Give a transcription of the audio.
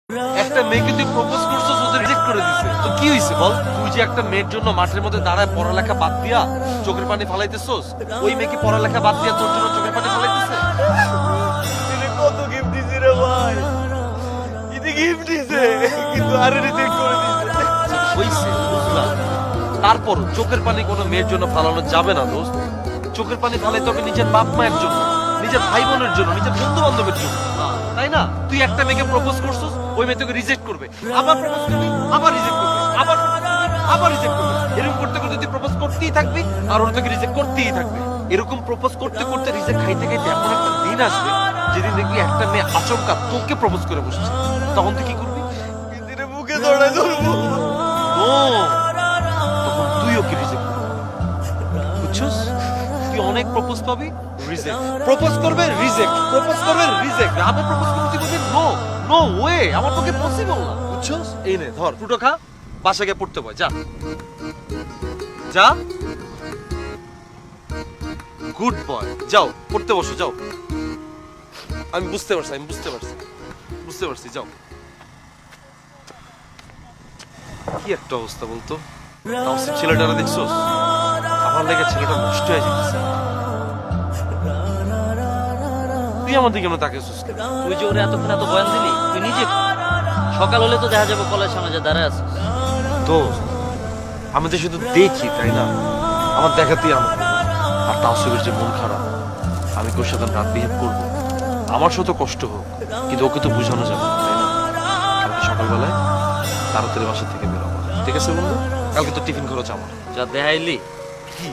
একটা মেয়েকে তুই প্রপোজ করছিস, ওদের রিজেক্ট করে দিছে, তো কি হইছে বল? তুই যে একটা মেয়ের জন্য মাঠের মধ্যে দাঁড়ায় পড়ালেখা বাদ দিয়া চোখের পানি ফালাইতেছস, ওই মেয়েকে পড়ালেখা বাদ দিয়া তোর জন্য চোখের পানি ফালাইতেছে? কত গিফট দিছি রে ভাই, ইতি গিফট দিছে কিন্তু আরে রিজেক্ট করে দিছে। হইছে, বুঝলাম। তারপর চোখের পানি কোনো মেয়ের জন্য ফালানো যাবে না দোস্ত। চোখের পানি ফালাইতে হবে নিজের বাপ মায়ের জন্য, নিজের ভাই বোনের জন্য, নিজের বন্ধু বান্ধবের জন্য, তাই না? তুই একটা মেয়েকে প্রপোজ করছিস, ওই মেয়ে তোকে রিজেক্ট করবে, আবার প্রপোজ করবি, আবার রিজেক্ট করবে, আবার propose করবি, আবার রিজেক্ট করবে। এরকম করতে করতে তুই প্রপোজ করতেই থাকবি, আর ওর তোকে রিজেক্ট করতেই থাকবে। এরকম প্রপোজ করতে করতে রিজেক্ট খাইতে খাইতে এমন একটা দিন আসবে যেদিন দেখবি একটা মেয়ে আচমকা তোকে প্রপোজ করে বসছে। তখন তুই কি করবি? ইতিরে বুকে জড়ায় ধরবো। নো, তখন তুই ওকে রিজেক্ট করবি, বুঝছস? তুই অনেক প্রপোজ পাবি, রিজেক্ট, প্রপোজ করবে রিজেক্ট, প্রপোজ করবে রিজেক্ট, আবার প্রপোজ করতে তুই বলবি নো, নো ওয়ে, আমার পক্ষে পসিবল না, বুঝছস? এই নে ধর ফুটো খা, বাসায় গিয়ে পড়তে বয়, যা যা, গুড বয়, যাও পড়তে বসো, যাও। আমি বুঝতে পারছি, বুঝতে পারছি, যাও। কি একটা অবস্থা বলতো? তাওসিফ ছেলেটারা দেখছোস? আমার লেগে ছেলেটা নষ্ট হয়ে যেতেছে। তুই আমার দিকে কেন তাকিয়েছিস কেন? তুই যে ওরে এতক্ষণ এত বয়ান দিলি, তুই নিজে সকাল হলে তো দেখা যাবে কলের সামনে যে দাঁড়ায় আছিস। দোস্ত, আমি তো শুধু দেখি, তাই না? আমার দেখাতেই আমার, আর তাওসিফের যে মন খারাপ, আমি ওর সাথে রাত বিহেভ করবো, আমার সাথে কষ্ট হোক, কিন্তু ওকে তো বোঝানো যাবে না, তাই না? কালকে সকালবেলায় তাড়াতাড়ি বাসা থেকে বেরোবো, ঠিক আছে বন্ধু? কালকে তো টিফিন খরচ আমার। যা দেখাইলি কি